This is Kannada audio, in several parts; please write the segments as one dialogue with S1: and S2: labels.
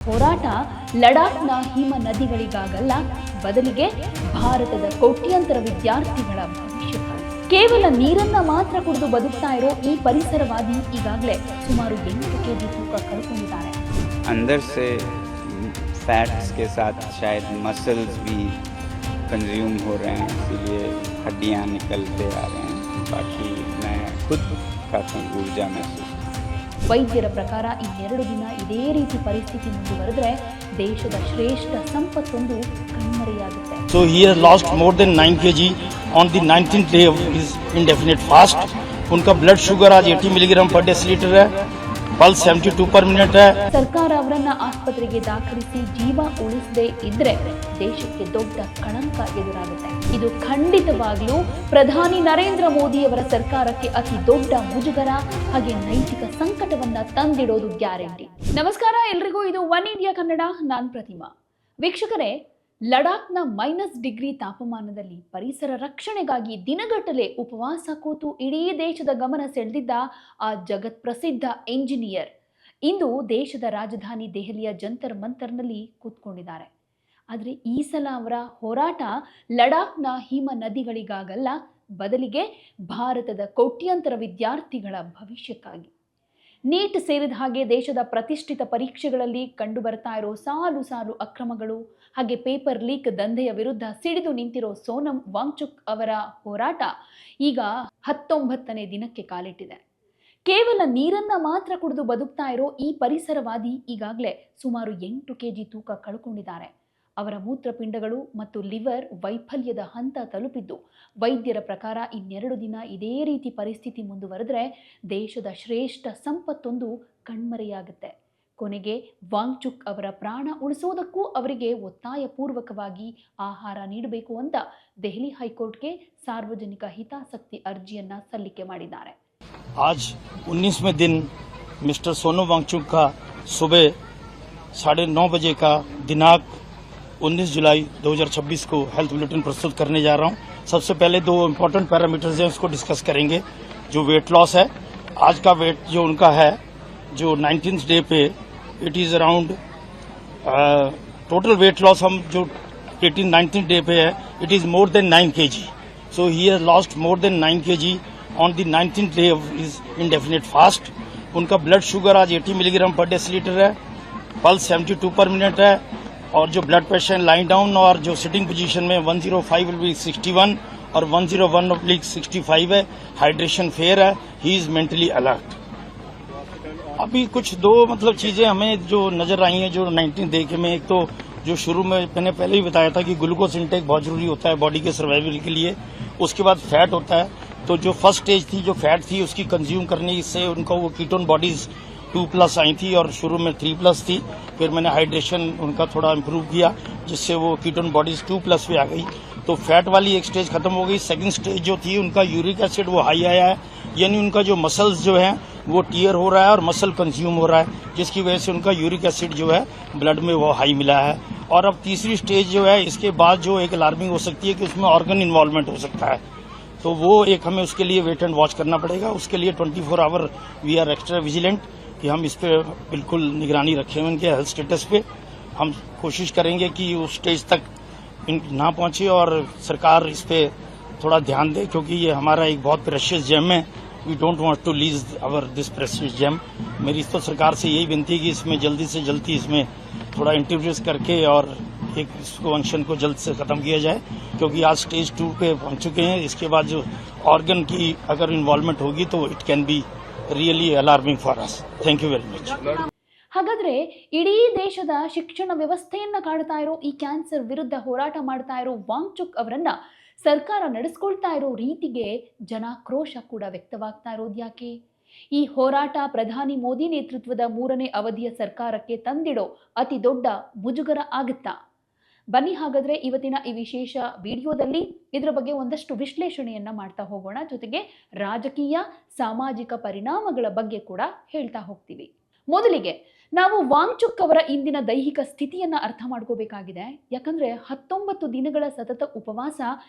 S1: ಹೋರಾಟ ಲಡಾಖ್ನ ಹಿಮ ನದಿಗಳಿಗಾಗಲ್ಲ, ಬದಲಿಗೆ ಭಾರತದ ಕೋಟ್ಯಾಂತರ ವಿದ್ಯಾರ್ಥಿಗಳ ಭವಿಷ್ಯಕ್ಕಾಗಿ. ಕೇವಲ ನೀರನ್ನ ಮಾತ್ರ ಕುಡಿದು ಬದುಕ್ತಾ ಇರೋ ಈ ಪರಿಸರವಾದಿ ಈಗಾಗಲೇ ಸುಮಾರು 8 ಕೆಜಿ ತೂಕ ಕಳ್ಕೊಂಡಿದ್ದಾರೆ.
S2: अंदर से फैट्स के साथ शायद मसल्स भी कंज्यूम हो रहे हैं, इसीलिए हड्डियां निकलते आ रहे हैं. बाकी मैं खुद काफ़ी ऊर्जा महसूस.
S1: ವೈದ್ಯರ ಪ್ರಕಾರ ಈ 2 ದಿನ ಇದೇ ರೀತಿ ಪರಿಸ್ಥಿತಿ ಮುಂದುವರೆದ್ರೆ ದೇಶದ ಶ್ರೇಷ್ಠ ಸಂಪತ್ತೊಂದು ಕಣ್ಮರೆಯಾಗುತ್ತೆ.
S3: So he has lost more than 9 kg on the 19th day of his indefinite fast. उनका ब्लड शुगर आज 80 मिलीग्राम पर डेसीलीटर है, पल्स 72 पर मिनट है.
S1: ಸರ್ಕಾರ ಅವರನ್ನ ಆಸ್ಪತ್ರೆಗೆ ದಾಖಲಿಸಿ ಜೀವ ಉಳಿಸದೇ ಇದ್ರೆ ದೇಶಕ್ಕೆ ದೊಡ್ಡ ಕಳಂಕ ಎದುರಾಗುತ್ತೆ. ಇದು ಖಂಡಿತವಾಗ್ಲೂ ಪ್ರಧಾನಿ ನರೇಂದ್ರ ಮೋದಿ ಅವರ ಸರ್ಕಾರಕ್ಕೆ ಅತಿ ದೊಡ್ಡ ಮುಜುಗರ ಹಾಗೆ ನೈತಿಕ ಸಂಕಟವನ್ನ ತಂದಿಡೋದು ಗ್ಯಾರಂಟಿ. ನಮಸ್ಕಾರ ಎಲ್ರಿಗೂ, ಇದು ಒನ್ ಇಂಡಿಯಾ ಕನ್ನಡ. ನಾನ್ ಪ್ರತಿಮಾ. ವೀಕ್ಷಕರೇ, ಲಡಾಖ್ನ -ಡಿಗ್ರಿ ತಾಪಮಾನದಲ್ಲಿ ಪರಿಸರ ರಕ್ಷಣೆಗಾಗಿ ದಿನಗಟ್ಟಲೆ ಉಪವಾಸ ಕೂತು ಇಡೀ ದೇಶದ ಗಮನ ಸೆಳೆದಿದ್ದ ಆ ಜಗತ್ ಪ್ರಸಿದ್ಧ ಎಂಜಿನಿಯರ್ ಇಂದು ದೇಶದ ರಾಜಧಾನಿ ದೆಹಲಿಯ ಜಂತರ್ ಮಂತರ್ನಲ್ಲಿ ಕೂತ್ಕೊಂಡಿದ್ದಾರೆ. ಆದರೆ ಈ ಸಲ ಅವರ ಹೋರಾಟ ಲಡಾಖ್ನ ಹಿಮ ನದಿಗಳಿಗಾಗಲ್ಲ, ಬದಲಿಗೆ ಭಾರತದ ಕೋಟ್ಯಾಂತರ ವಿದ್ಯಾರ್ಥಿಗಳ ಭವಿಷ್ಯಕ್ಕಾಗಿ. ನೀಟ್ ಸೇರಿದ ಹಾಗೆ ದೇಶದ ಪ್ರತಿಷ್ಠಿತ ಪರೀಕ್ಷೆಗಳಲ್ಲಿ ಕಂಡು ಬರ್ತಾ ಇರೋ ಸಾಲು ಸಾಲು ಅಕ್ರಮಗಳು ಹಾಗೆ ಪೇಪರ್ ಲೀಕ್ ದಂಧೆಯ ವಿರುದ್ಧ ಸಿಡಿದು ನಿಂತಿರೋ ಸೋನಮ್ ವಾಂಗ್ಚುಕ್ ಅವರ ಹೋರಾಟ ಈಗ 19ನೇ ದಿನಕ್ಕೆ ಕಾಲಿಟ್ಟಿದೆ. ಕೇವಲ ನೀರನ್ನ ಮಾತ್ರ ಕುಡಿದು ಬದುಕ್ತಾ ಇರೋ ಈ ಪರಿಸರವಾದಿ ಈಗಾಗಲೇ ಸುಮಾರು 8 ಕೆಜಿ ತೂಕ ಕಳ್ಕೊಂಡಿದ್ದಾರೆ. ಅವರ ಮೂತ್ರಪಿಂಡಗಳು ಮತ್ತು ಲಿವರ್ ವೈಫಲ್ಯದ ಹಂತ ತಲುಪಿದ್ದು, ವೈದ್ಯರ ಪ್ರಕಾರ ಇನ್ನೆರಡು ದಿನ ಇದೇ ರೀತಿ ಪರಿಸ್ಥಿತಿ ಮುಂದುವರೆದ್ರೆ ದೇಶದ ಶ್ರೇಷ್ಠ ಸಂಪತ್ತೊಂದು ಕಣ್ಮರೆಯಾಗುತ್ತೆ. ಕೊನೆಗೆ ವಾಂಗ್ಚುಕ್ ಅವರ ಪ್ರಾಣ ಉಳಿಸೋದಕ್ಕೂ ಅವರಿಗೆ ಒತ್ತಾಯಪೂರ್ವಕವಾಗಿ ಆಹಾರ ನೀಡಬೇಕು ಅಂತ ದೆಹಲಿ ಹೈಕೋರ್ಟ್ಗೆ ಸಾರ್ವಜನಿಕ ಹಿತಾಸಕ್ತಿ ಅರ್ಜಿಯನ್ನ ಸಲ್ಲಿಕೆ ಮಾಡಿದ್ದಾರೆ.
S3: आज 19वें दिन मिस्टर सोनम वांगचुक का सुबह 9:30 बजे का दिनांक 19 जुलाई 2026 को हेल्थ बुलेटिन प्रस्तुत करने जा रहा हूं. सबसे पहले 2 इम्पोर्टेंट पैरामीटर्स हैं, उसको डिस्कस करेंगे. जो वेट लॉस है, आज का वेट जो उनका है, जो 19th डे पे it is around total weight loss हम जो 19th डे पे है, it is more than 9 kg. So he has lost more than 9 kg on the 19th day of his indefinite fast. उनका ब्लड शुगर आज 80 मिलीग्राम पर डेसीलीटर है, पल्स 72 पर मिनट है, और जो ब्लड प्रेशर लाइन डाउन और जो सिटिंग पोजीशन में 105/61 और 101/65 है. हाइड्रेशन फेयर है. He is mentally alert. अभी कुछ 2 चीजें हमें जो नजर आई हैं जो 19 डे में. एक तो जो शुरू में मैंने पहले ही बताया था कि ग्लूकोज इंटेक बहुत जरूरी होता है बॉडी के सर्वाइवल के लिए. उसके बाद फैट होता है. तो जो फर्स्ट स्टेज थी, जो फैट थी, उसकी कंज्यूम करने से उनका वो कीटोन बॉडीज 2+ आई थी और शुरू में 3+ थी. फिर मैंने हाइड्रेशन उनका थोड़ा इम्प्रूव किया जिससे वो कीटोन बॉडीज 2+ पे आ गई. तो फैट वाली एक स्टेज खत्म हो गई. सेकंड स्टेज जो थी उनका यूरिक एसिड वो हाई आया है, यानी उनका जो मसल्स जो है वो टीयर हो रहा है और मसल कंज्यूम हो रहा है, जिसकी वजह से उनका यूरिक एसिड जो है ब्लड में वो हाई मिला है. और अब तीसरी स्टेज जो है, इसके बाद जो एक अलार्मिंग हो सकती है कि उसमें ऑर्गन इन्वॉल्वमेंट हो सकता है. तो वो एक हमें उसके लिए वेट एंड वॉच करना पड़ेगा. उसके लिए 24 hour we are extra vigilant कि हम इस पे बिल्कुल निगरानी रखें उनके हेल्थ स्टेटस पे. हम कोशिश करेंगे कि उस स्टेज तक ना पहुंचे और सरकार इस पे थोड़ा ध्यान दे, क्योंकि ये हमारा एक बहुत प्रेशियस जेम है. We don't want to lose our this precious gem. मेरी तो सरकार से यही विनती है कि इसमें जल्दी से जल्दी इसमें थोड़ा इंटरव्यूज करके और एक इसको फंक्शन को जल्द से खत्म किया जाए, क्योंकि आज स्टेज 2 पे पहुंच चुके हैं. इसके बाद जो ऑर्गन की अगर इन्वॉल्वमेंट होगी तो it can be really alarming for us. Thank you very much.
S1: ಹಾಗಾದ್ರೆ ಇಡೀ ದೇಶದ ಶಿಕ್ಷಣ ವ್ಯವಸ್ಥೆಯನ್ನ ಕಾಡ್ತಾ ಇರೋ ಈ ಕ್ಯಾನ್ಸರ್ ವಿರುದ್ಧ ಹೋರಾಟ ಮಾಡ್ತಾ ಇರೋ ವಾಂಗ್ಚುಕ್ ಅವರನ್ನ ಸರ್ಕಾರ ನಡೆಸ್ಕೊಳ್ತಾ ಇರೋ ರೀತಿಗೆ ಜನಾಕ್ರೋಶ ಕೂಡ ವ್ಯಕ್ತವಾಗ್ತಾ ಇರೋದು ಯಾಕೆ? ಈ ಹೋರಾಟ ಪ್ರಧಾನಿ ಮೋದಿ ನೇತೃತ್ವದ 3ನೇ ಅವಧಿಯ ಸರ್ಕಾರಕ್ಕೆ ತಂದಿಡೋ ಅತಿ ದೊಡ್ಡ ಮುಜುಗರ ಆಗುತ್ತಾ? ಬನ್ನಿ ಹಾಗಾದ್ರೆ ಇವತ್ತಿನ ಈ ವಿಶೇಷ ವಿಡಿಯೋದಲ್ಲಿ ಇದರ ಬಗ್ಗೆ ಒಂದಷ್ಟು ವಿಶ್ಲೇಷಣೆಯನ್ನ ಮಾಡ್ತಾ ಹೋಗೋಣ. ಜೊತೆಗೆ ರಾಜಕೀಯ ಸಾಮಾಜಿಕ ಪರಿಣಾಮಗಳ ಬಗ್ಗೆ ಕೂಡ ಹೇಳ್ತಾ ಹೋಗ್ತೀವಿ. ಮೊದಲಿಗೆ ನಾವು ವಾಂಗ್ಚುಕ್ ಅವರ ಇಂದಿನ ದೈಹಿಕ ಸ್ಥಿತಿಯನ್ನ ಅರ್ಥ ಮಾಡ್ಕೋಬೇಕಾಗಿದೆ. ಯಾಕಂದ್ರೆ 19 ದಿನಗಳ ಸತತ ಉಪವಾಸ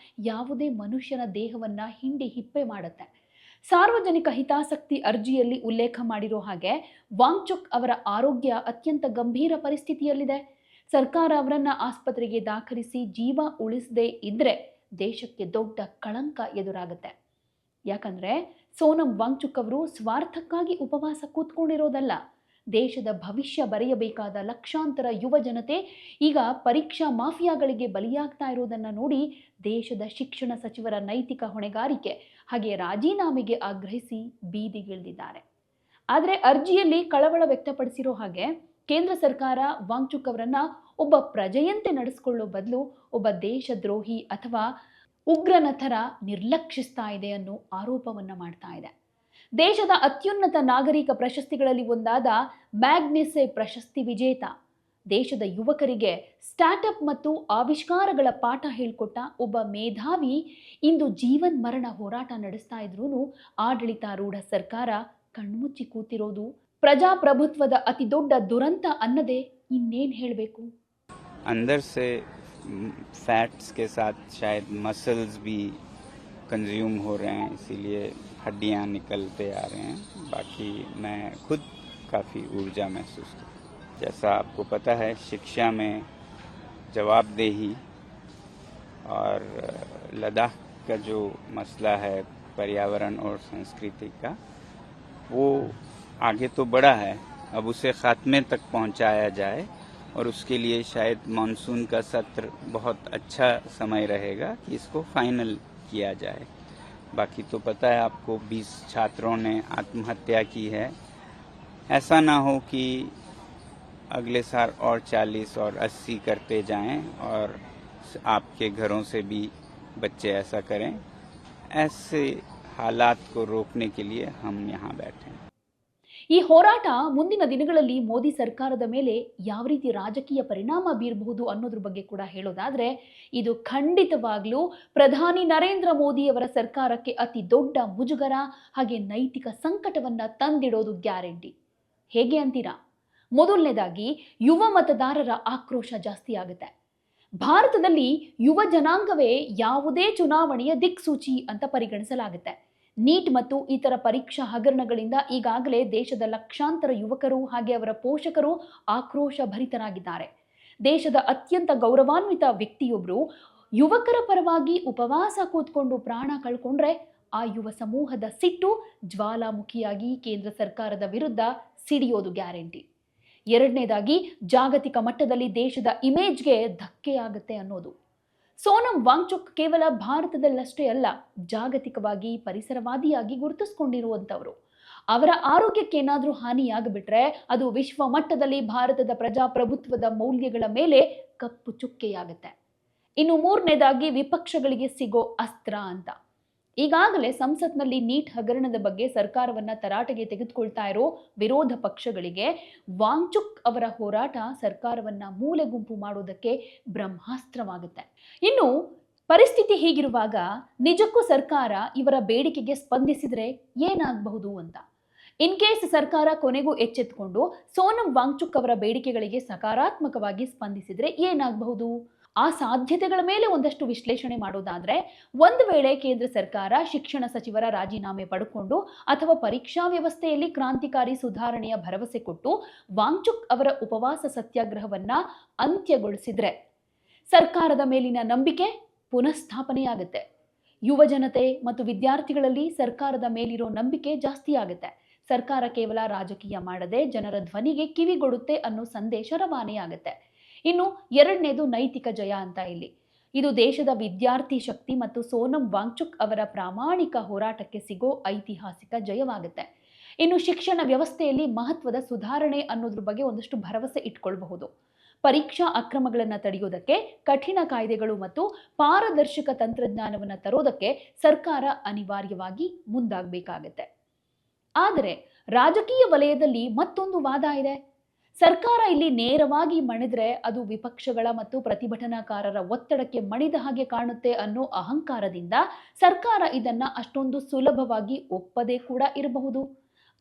S1: ಯಾವುದೇ ಮನುಷ್ಯನ ದೇಹವನ್ನ ಹಿಂಡಿ ಹಿಪ್ಪೆ ಮಾಡುತ್ತೆ. ಸಾರ್ವಜನಿಕ ಹಿತಾಸಕ್ತಿ ಅರ್ಜಿಯಲ್ಲಿ ಉಲ್ಲೇಖ ಮಾಡಿರೋ ಹಾಗೆ ವಾಂಗ್ಚುಕ್ ಅವರ ಆರೋಗ್ಯ ಅತ್ಯಂತ ಗಂಭೀರ ಪರಿಸ್ಥಿತಿಯಲ್ಲಿದೆ. ಸರ್ಕಾರ ಅವರನ್ನ ಆಸ್ಪತ್ರೆಗೆ ದಾಖಲಿಸಿ ಜೀವ ಉಳಿಸದೇ ಇದ್ರೆ ದೇಶಕ್ಕೆ ದೊಡ್ಡ ಕಳಂಕ ಎದುರಾಗುತ್ತೆ. ಯಾಕಂದ್ರೆ ಸೋನಂ ವಾಂಗ್ಚುಕ್ ಅವರು ಸ್ವಾರ್ಥಕ್ಕಾಗಿ ಉಪವಾಸ ಕೂತ್ಕೊಂಡಿರೋದಲ್ಲ. ದೇಶದ ಭವಿಷ್ಯ ಬರೆಯಬೇಕಾದ ಲಕ್ಷಾಂತರ ಯುವ ಜನತೆ ಈಗ ಪರೀಕ್ಷಾ ಮಾಫಿಯಾಗಳಿಗೆ ಬಲಿಯಾಗ್ತಾ ಇರೋದನ್ನ ನೋಡಿ ದೇಶದ ಶಿಕ್ಷಣ ಸಚಿವರ ನೈತಿಕ ಹೊಣೆಗಾರಿಕೆ ಹಾಗೆ ರಾಜೀನಾಮೆಗೆ ಆಗ್ರಹಿಸಿ ಬೀದಿಗಿಳಿದಿದ್ದಾರೆ. ಆದರೆ ಅರ್ಜಿಯಲ್ಲಿ ಕಳವಳ ವ್ಯಕ್ತಪಡಿಸಿರೋ ಹಾಗೆ ಕೇಂದ್ರ ಸರ್ಕಾರ ವಾಂಗ್ಚುಕ್ ಅವರನ್ನ ಒಬ್ಬ ಪ್ರಜೆಯಂತೆ ನಡೆಸಿಕೊಳ್ಳೋ ಬದಲು ಒಬ್ಬ ದೇಶದ್ರೋಹಿ ಅಥವಾ ಉಗ್ರನ ಥರ ನಿರ್ಲಕ್ಷಿಸ್ತಾ ಇದೆ ಅನ್ನೋ ಆರೋಪವನ್ನ ಮಾಡ್ತಾ ಇದೆ. ದೇಶದ ಅತ್ಯುನ್ನತ ನಾಗರಿಕ ಪ್ರಶಸ್ತಿಗಳಲ್ಲಿ ಒಂದಾದ ಮ್ಯಾಗ್ಸೆಸೆ ಪ್ರಶಸ್ತಿ ವಿಜೇತ, ದೇಶದ ಯುವಕರಿಗೆ ಸ್ಟಾರ್ಟ್ಅಪ್ ಮತ್ತು ಆವಿಷ್ಕಾರಗಳ ಪಾಠ ಹೇಳಿಕೊಟ್ಟ ಒಬ್ಬ ಮೇಧಾವಿ ಇಂದು ಜೀವನ್ ಮರಣ ಹೋರಾಟ ನಡೆಸ್ತಾ ಇದ್ರೂ ಆಡಳಿತಾರೂಢ ಸರ್ಕಾರ ಕಣ್ಮುಚ್ಚಿ ಕೂತಿರೋದು ಪ್ರಜಾಪ್ರಭುತ್ವದ ಅತಿ ದೊಡ್ಡ ದುರಂತ ಅನ್ನದೇ ಇನ್ನೇನು ಹೇಳಬೇಕು.
S2: अंदर से फैट्स के साथ शायद मसल्स भी कंज्यूम हो रहे हैं, इसीलिए हड्डियां निकलते आ रहे हैं. बाकी मैं खुद काफ़ी ऊर्जा महसूस करता हूँ. जैसा आपको पता है, शिक्षा में जवाबदेही और लद्दाख का जो मसला है पर्यावरण और संस्कृति का, वो आगे तो बढ़ा है, अब उसे ख़ात्मे तक पहुंचाया जाए और उसके लिए शायद मानसून का सत्र बहुत अच्छा समय रहेगा कि इसको फाइनल किया जाए. बाकी तो पता है आपको 20 छात्रों ने आत्महत्या की है. ऐसा ना हो कि अगले साल और 40 और 80 करते जाएं और आपके घरों से भी बच्चे ऐसा करें. ऐसे हालात को रोकने के लिए हम यहाँ बैठे हैं.
S1: ಈ ಹೋರಾಟ ಮುಂದಿನ ದಿನಗಳಲ್ಲಿ ಮೋದಿ ಸರ್ಕಾರದ ಮೇಲೆ ಯಾವ ರೀತಿ ರಾಜಕೀಯ ಪರಿಣಾಮ ಬೀರಬಹುದು ಅನ್ನೋದ್ರ ಬಗ್ಗೆ ಕೂಡ ಹೇಳೋದಾದ್ರೆ, ಇದು ಖಂಡಿತವಾಗ್ಲೂ ಪ್ರಧಾನಿ ನರೇಂದ್ರ ಮೋದಿ ಅವರ ಸರ್ಕಾರಕ್ಕೆ ಅತಿ ದೊಡ್ಡ ಮುಜುಗರ ಹಾಗೆ ನೈತಿಕ ಸಂಕಟವನ್ನ ತಂದಿಡೋದು ಗ್ಯಾರಂಟಿ. ಹೇಗೆ ಅಂತೀರಾ? ಮೊದಲನೇದಾಗಿ ಯುವ ಮತದಾರರ ಆಕ್ರೋಶ ಜಾಸ್ತಿ ಆಗುತ್ತೆ. ಭಾರತದಲ್ಲಿ ಯುವ ಜನಾಂಗವೇ ಯಾವುದೇ ಚುನಾವಣೆಯ ದಿಕ್ಸೂಚಿ ಅಂತ ಪರಿಗಣಿಸಲಾಗುತ್ತೆ. ನೀಟ್ ಮತ್ತು ಇತರ ಪರೀಕ್ಷಾ ಹಗರಣಗಳಿಂದ ಈಗಾಗಲೇ ದೇಶದ ಲಕ್ಷಾಂತರ ಯುವಕರು ಹಾಗೆ ಅವರ ಪೋಷಕರು ಆಕ್ರೋಶ ಭರಿತರಾಗಿದ್ದಾರೆ. ದೇಶದ ಅತ್ಯಂತ ಗೌರವಾನ್ವಿತ ವ್ಯಕ್ತಿಯೊಬ್ಬರು ಯುವಕರ ಪರವಾಗಿ ಉಪವಾಸ ಕೂತ್ಕೊಂಡು ಪ್ರಾಣ ಕಳ್ಕೊಂಡ್ರೆ ಆ ಯುವ ಸಮೂಹದ ಸಿಟ್ಟು ಜ್ವಾಲಾಮುಖಿಯಾಗಿ ಕೇಂದ್ರ ಸರ್ಕಾರದ ವಿರುದ್ಧ ಸಿಡಿಯೋದು ಗ್ಯಾರಂಟಿ. ಎರಡನೇದಾಗಿ ಜಾಗತಿಕ ಮಟ್ಟದಲ್ಲಿ ದೇಶದ ಇಮೇಜ್ಗೆ ಧಕ್ಕೆಯಾಗುತ್ತೆ ಅನ್ನೋದು. ಸೋನಂ ವಾಂಗ್ಚುಕ್ ಕೇವಲ ಭಾರತದಲ್ಲಷ್ಟೇ ಅಲ್ಲ, ಜಾಗತಿಕವಾಗಿ ಪರಿಸರವಾದಿಯಾಗಿ ಗುರುತಿಸಿಕೊಂಡಿರುವಂಥವರು. ಅವರ ಆರೋಗ್ಯಕ್ಕೆ ಏನಾದರೂ ಹಾನಿಯಾಗಿಬಿಟ್ರೆ ಅದು ವಿಶ್ವ ಮಟ್ಟದಲ್ಲಿ ಭಾರತದ ಪ್ರಜಾಪ್ರಭುತ್ವದ ಮೌಲ್ಯಗಳ ಮೇಲೆ ಕಪ್ಪು ಚುಕ್ಕೆಯಾಗುತ್ತೆ. ಇನ್ನು ಮೂರನೇದಾಗಿ ವಿಪಕ್ಷಗಳಿಗೆ ಸಿಗೋ ಅಸ್ತ್ರ ಅಂತ. ಈಗಾಗಲೇ ಸಂಸತ್ನಲ್ಲಿ ನೀಟ್ ಹಗರಣದ ಬಗ್ಗೆ ಸರ್ಕಾರವನ್ನ ತರಾಟೆಗೆ ತೆಗೆದುಕೊಳ್ತಾ ಇರೋ ವಿರೋಧ ಪಕ್ಷಗಳಿಗೆ ವಾಂಗ್ಚುಕ್ ಅವರ ಹೋರಾಟ ಸರ್ಕಾರವನ್ನ ಮೂಲೆಗುಂಪು ಮಾಡೋದಕ್ಕೆ ಬ್ರಹ್ಮಾಸ್ತ್ರವಾಗುತ್ತೆ. ಇನ್ನು ಪರಿಸ್ಥಿತಿ ಹೀಗಿರುವಾಗ ನಿಜಕ್ಕೂ ಸರ್ಕಾರ ಇವರ ಬೇಡಿಕೆಗೆ ಸ್ಪಂದಿಸಿದ್ರೆ ಏನಾಗಬಹುದು ಅಂತ. ಇನ್ ಕೇಸ್ ಸರ್ಕಾರ ಕೊನೆಗೂ ಎಚ್ಚೆತ್ತುಕೊಂಡು ಸೋನಂ ವಾಂಗ್ಚುಕ್ ಅವರ ಬೇಡಿಕೆಗಳಿಗೆ ಸಕಾರಾತ್ಮಕವಾಗಿ ಸ್ಪಂದಿಸಿದ್ರೆ ಏನಾಗಬಹುದು? ಆ ಸಾಧ್ಯತೆಗಳ ಮೇಲೆ ಒಂದಷ್ಟು ವಿಶ್ಲೇಷಣೆ ಮಾಡೋದಾದ್ರೆ, ಒಂದು ವೇಳೆ ಕೇಂದ್ರ ಸರ್ಕಾರ ಶಿಕ್ಷಣ ಸಚಿವರ ರಾಜೀನಾಮೆ ಪಡೆದುಕೊಂಡು ಅಥವಾ ಪರೀಕ್ಷಾ ವ್ಯವಸ್ಥೆಯಲ್ಲಿ ಕ್ರಾಂತಿಕಾರಿ ಸುಧಾರಣೆಯ ಭರವಸೆ ಕೊಟ್ಟು ವಾಂಗ್ಚುಕ್ ಅವರ ಉಪವಾಸ ಸತ್ಯಾಗ್ರಹವನ್ನ ಅಂತ್ಯಗೊಳಿಸಿದ್ರೆ ಸರ್ಕಾರದ ಮೇಲಿನ ನಂಬಿಕೆ ಪುನಃಸ್ಥಾಪನೆಯಾಗುತ್ತೆ. ಯುವ ಜನತೆ ಮತ್ತು ವಿದ್ಯಾರ್ಥಿಗಳಲ್ಲಿ ಸರ್ಕಾರದ ಮೇಲಿರೋ ನಂಬಿಕೆ ಜಾಸ್ತಿ ಆಗುತ್ತೆ. ಸರ್ಕಾರ ಕೇವಲ ರಾಜಕೀಯ ಮಾಡದೆ ಜನರ ಧ್ವನಿಗೆ ಕಿವಿಗೊಡುತ್ತೆ ಅನ್ನೋ ಸಂದೇಶ ರವಾನೆಯಾಗುತ್ತೆ. ಇನ್ನು ಎರಡನೇದು ನೈತಿಕ ಜಯ ಅಂತ. ಇಲ್ಲಿ ಇದು ದೇಶದ ವಿದ್ಯಾರ್ಥಿ ಶಕ್ತಿ ಮತ್ತು ಸೋನಂ ವಾಂಗ್ಚುಕ್ ಅವರ ಪ್ರಾಮಾಣಿಕ ಹೋರಾಟಕ್ಕೆ ಸಿಗೋ ಐತಿಹಾಸಿಕ ಜಯವಾಗುತ್ತೆ. ಇನ್ನು ಶಿಕ್ಷಣ ವ್ಯವಸ್ಥೆಯಲ್ಲಿ ಮಹತ್ವದ ಸುಧಾರಣೆ ಅನ್ನೋದ್ರ ಬಗ್ಗೆ ಒಂದಷ್ಟು ಭರವಸೆ ಇಟ್ಕೊಳ್ಬಹುದು. ಪರೀಕ್ಷಾ ಅಕ್ರಮಗಳನ್ನು ತಡೆಯೋದಕ್ಕೆ ಕಠಿಣ ಕಾಯ್ದೆಗಳು ಮತ್ತು ಪಾರದರ್ಶಕ ತಂತ್ರಜ್ಞಾನವನ್ನು ತರೋದಕ್ಕೆ ಸರ್ಕಾರ ಅನಿವಾರ್ಯವಾಗಿ ಮುಂದಾಗಬೇಕಾಗತ್ತೆ. ಆದರೆ ರಾಜಕೀಯ ವಲಯದಲ್ಲಿ ಮತ್ತೊಂದು ವಾದ ಇದೆ. ಸರ್ಕಾರ ಇಲ್ಲಿ ನೇರವಾಗಿ ಮಣಿದ್ರೆ ಅದು ವಿಪಕ್ಷಗಳ ಮತ್ತು ಪ್ರತಿಭಟನಾಕಾರರ ಒತ್ತಡಕ್ಕೆ ಮಣಿದ ಹಾಗೆ ಕಾಣುತ್ತೆ ಅನ್ನೋ ಅಹಂಕಾರದಿಂದ ಸರ್ಕಾರ ಇದನ್ನ ಅಷ್ಟೊಂದು ಸುಲಭವಾಗಿ ಒಪ್ಪದೇ ಕೂಡ ಇರಬಹುದು.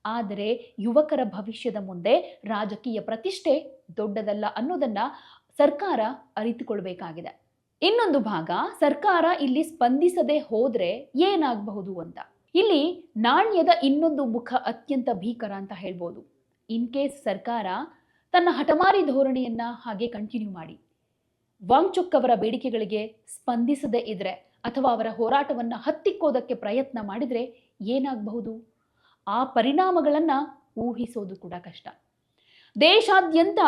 S1: ಆದರೆ ಯುವಕರ ಭವಿಷ್ಯದ ಮುಂದೆ ರಾಜಕೀಯ ಪ್ರತಿಷ್ಠೆ ದೊಡ್ಡದಲ್ಲ ಅನ್ನೋದನ್ನ ಸರ್ಕಾರ ಅರಿತುಕೊಳ್ಬೇಕಾಗಿದೆ. ಇನ್ನೊಂದು ಭಾಗ, ಸರ್ಕಾರ ಇಲ್ಲಿ ಸ್ಪಂದಿಸದೆ ಹೋದ್ರೆ ಏನಾಗಬಹುದು ಅಂತ. ಇಲ್ಲಿ ನಾಣ್ಯದ ಇನ್ನೊಂದು ಮುಖ ಅತ್ಯಂತ ಭೀಕರ ಅಂತ ಹೇಳ್ಬೋದು. ಇನ್ ಕೇಸ್ ಸರ್ಕಾರ ತನ್ನ ಹಠಮಾರಿ ಧೋರಣೆಯನ್ನ ಹಾಗೆ ಕಂಟಿನ್ಯೂ ಮಾಡಿ ವಾಂಗ್ಚುಕ್ ಅವರ ಬೇಡಿಕೆಗಳಿಗೆ ಸ್ಪಂದಿಸದೇ ಇದ್ರೆ ಅಥವಾ ಅವರ ಹೋರಾಟವನ್ನ ಹತ್ತಿಕ್ಕೋದಕ್ಕೆ ಪ್ರಯತ್ನ ಮಾಡಿದ್ರೆ ಏನಾಗಬಹುದು, ಆ ಪರಿಣಾಮಗಳನ್ನ ಊಹಿಸೋದು ಕೂಡ ಕಷ್ಟ. ದೇಶಾದ್ಯಂತ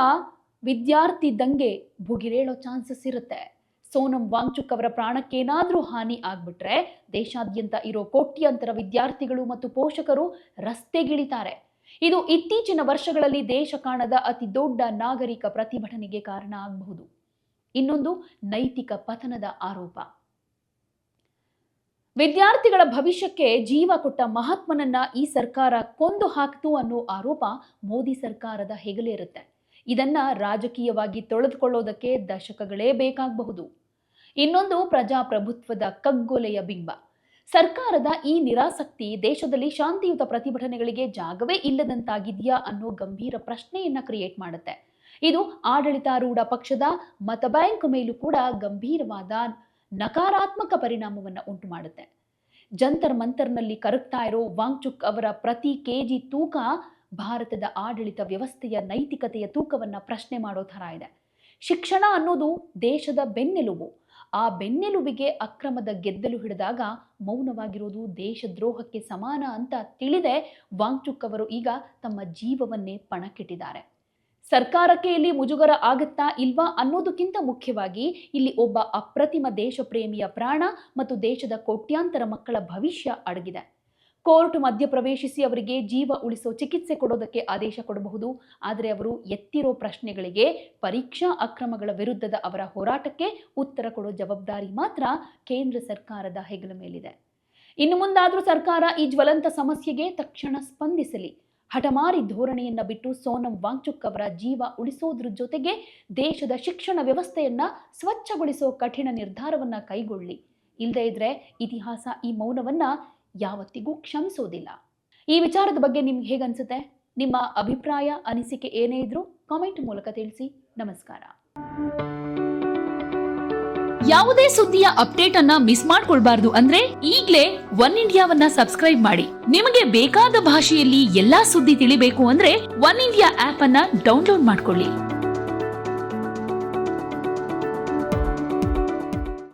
S1: ವಿದ್ಯಾರ್ಥಿ ದಂಗೆ ಭುಗಿರೇಳೋ ಚಾನ್ಸಸ್ ಇರುತ್ತೆ. ಸೋನಂ ವಾಂಗ್ಚುಕ್ ಅವರ ಪ್ರಾಣಕ್ಕೇನಾದ್ರೂ ಹಾನಿ ಆಗ್ಬಿಟ್ರೆ ದೇಶಾದ್ಯಂತ ಇರೋ ಕೋಟ್ಯಾಂತರ ವಿದ್ಯಾರ್ಥಿಗಳು ಮತ್ತು ಪೋಷಕರು ರಸ್ತೆಗಿಳಿತಾರೆ. ಇದು ಇತ್ತೀಚಿನ ವರ್ಷಗಳಲ್ಲಿ ದೇಶ ಕಾಣದ ಅತಿ ದೊಡ್ಡ ನಾಗರಿಕ ಪ್ರತಿಭಟನೆಗೆ ಕಾರಣ ಆಗಬಹುದು. ಇನ್ನೊಂದು ನೈತಿಕ ಪತನದ ಆರೋಪ. ವಿದ್ಯಾರ್ಥಿಗಳ ಭವಿಷ್ಯಕ್ಕೆ ಜೀವ ಕೊಟ್ಟ ಮಹಾತ್ಮನನ್ನ ಈ ಸರ್ಕಾರ ಕೊಂದು ಹಾಕ್ತು ಅನ್ನೋ ಆರೋಪ ಮೋದಿ ಸರ್ಕಾರದ ಹೆಗಲೇರುತ್ತೆ. ಇದನ್ನ ರಾಜಕೀಯವಾಗಿ ತೊಳೆದುಕೊಳ್ಳೋದಕ್ಕೆ ದಶಕಗಳೇ ಬೇಕಾಗಬಹುದು. ಇನ್ನೊಂದು ಪ್ರಜಾಪ್ರಭುತ್ವದ ಕಗ್ಗೊಲೆಯ ಬಿಂಬ. ಸರ್ಕಾರದ ಈ ನಿರಾಸಕ್ತಿ ದೇಶದಲ್ಲಿ ಶಾಂತಿಯುತ ಪ್ರತಿಭಟನೆಗಳಿಗೆ ಜಾಗವೇ ಇಲ್ಲದಂತಾಗಿದೆಯಾ ಅನ್ನೋ ಗಂಭೀರ ಪ್ರಶ್ನೆಯನ್ನ ಕ್ರಿಯೇಟ್ ಮಾಡುತ್ತೆ. ಇದು ಆಡಳಿತಾರೂಢ ಪಕ್ಷದ ಮತ ಬ್ಯಾಂಕ್ ಮೇಲೂ ಕೂಡ ಗಂಭೀರವಾದ ನಕಾರಾತ್ಮಕ ಪರಿಣಾಮವನ್ನು ಉಂಟು ಮಾಡುತ್ತೆ. ಜಂತರ್ ಮಂತರ್ನಲ್ಲಿ ಕರಗ್ತಾ ಇರೋ ವಾಂಗ್ಚುಕ್ ಅವರ ಪ್ರತಿ ಕೆಜಿ ತೂಕ ಭಾರತದ ಆಡಳಿತ ವ್ಯವಸ್ಥೆಯ ನೈತಿಕತೆಯ ತೂಕವನ್ನ ಪ್ರಶ್ನೆ ಮಾಡೋ ಥರ ಇದೆ. ಶಿಕ್ಷಣ ಅನ್ನೋದು ದೇಶದ ಬೆನ್ನೆಲುಬು. ಆ ಬೆನ್ನೆಲುಬಿಗೆ ಅಕ್ರಮದ ಗೆದ್ದಲು ಹಿಡಿದಾಗ ಮೌನವಾಗಿರೋದು ದೇಶದ್ರೋಹಕ್ಕೆ ಸಮಾನ ಅಂತ ತಿಳಿದೇ ವಾಂಗ್ಚುಕ್ ಅವರು ಈಗ ತಮ್ಮ ಜೀವವನ್ನೇ ಪಣಕ್ಕಿಟ್ಟಿದ್ದಾರೆ. ಸರ್ಕಾರಕ್ಕೆ ಇಲ್ಲಿ ಮುಜುಗರ ಆಗತ್ತಾ ಇಲ್ವಾ ಅನ್ನೋದಕ್ಕಿಂತ ಮುಖ್ಯವಾಗಿ ಇಲ್ಲಿ ಒಬ್ಬ ಅಪ್ರತಿಮ ದೇಶ ಪ್ರೇಮಿಯ ಪ್ರಾಣ ಮತ್ತು ದೇಶದ ಕೋಟ್ಯಾಂತರ ಮಕ್ಕಳ ಭವಿಷ್ಯ ಅಡಗಿದೆ. ಕೋರ್ಟ್ ಮಧ್ಯಪ್ರವೇಶಿಸಿ ಅವರಿಗೆ ಜೀವ ಉಳಿಸೋ ಚಿಕಿತ್ಸೆ ಕೊಡೋದಕ್ಕೆ ಆದೇಶ ಕೊಡಬಹುದು. ಆದರೆ ಅವರು ಎತ್ತಿರೋ ಪ್ರಶ್ನೆಗಳಿಗೆ, ಪರೀಕ್ಷಾ ಅಕ್ರಮಗಳ ವಿರುದ್ಧದ ಅವರ ಹೋರಾಟಕ್ಕೆ ಉತ್ತರ ಕೊಡೋ ಜವಾಬ್ದಾರಿ ಮಾತ್ರ ಕೇಂದ್ರ ಸರ್ಕಾರದ ಹೆಗಲ ಮೇಲಿದೆ. ಇನ್ನು ಮುಂದಾದರೂ ಸರ್ಕಾರ ಈ ಜ್ವಲಂತ ಸಮಸ್ಯೆಗೆ ತಕ್ಷಣ ಸ್ಪಂದಿಸಲಿ. ಹಠಮಾರಿ ಧೋರಣೆಯನ್ನ ಬಿಟ್ಟು ಸೋನಂ ವಾಂಗ್ಚುಕ್ ಅವರ ಜೀವ ಉಳಿಸೋದ್ರ ಜೊತೆಗೆ ದೇಶದ ಶಿಕ್ಷಣ ವ್ಯವಸ್ಥೆಯನ್ನ ಸ್ವಚ್ಛಗೊಳಿಸೋ ಕಠಿಣ ನಿರ್ಧಾರವನ್ನ ಕೈಗೊಳ್ಳಿ. ಇಲ್ಲದೇ ಇದ್ರೆ ಇತಿಹಾಸ ಈ ಮೌನವನ್ನ ಯಾವತ್ತಿಗೂ ಕ್ಷಮಿಸೋದಿಲ್ಲ. ಈ ವಿಚಾರದ ಬಗ್ಗೆ ನಿಮ್ಗೆ ಹೇಗನ್ಸುತ್ತೆ? ನಿಮ್ಮ ಅಭಿಪ್ರಾಯ, ಅನಿಸಿಕೆ ಏನೇ ಇದ್ರೂ ಕಾಮೆಂಟ್ ಮೂಲಕ ತಿಳಿಸಿ. ನಮಸ್ಕಾರ. ಯಾವುದೇ ಸುದ್ದಿಯ ಅಪ್ಡೇಟ್ ಅನ್ನ ಮಿಸ್ ಮಾಡ್ಕೊಳ್ಬಾರ್ದು ಅಂದ್ರೆ ಈಗ್ಲೇ ಒನ್ ಇಂಡಿಯಾವನ್ನ ಸಬ್ಸ್ಕ್ರೈಬ್ ಮಾಡಿ. ನಿಮಗೆ ಬೇಕಾದ ಭಾಷೆಯಲ್ಲಿ ಎಲ್ಲಾ ಸುದ್ದಿ ತಿಳಿಬೇಕು ಅಂದ್ರೆ ಒನ್ ಇಂಡಿಯಾ ಆಪ್ ಅನ್ನ ಡೌನ್ಲೋಡ್ ಮಾಡ್ಕೊಳ್ಳಿ.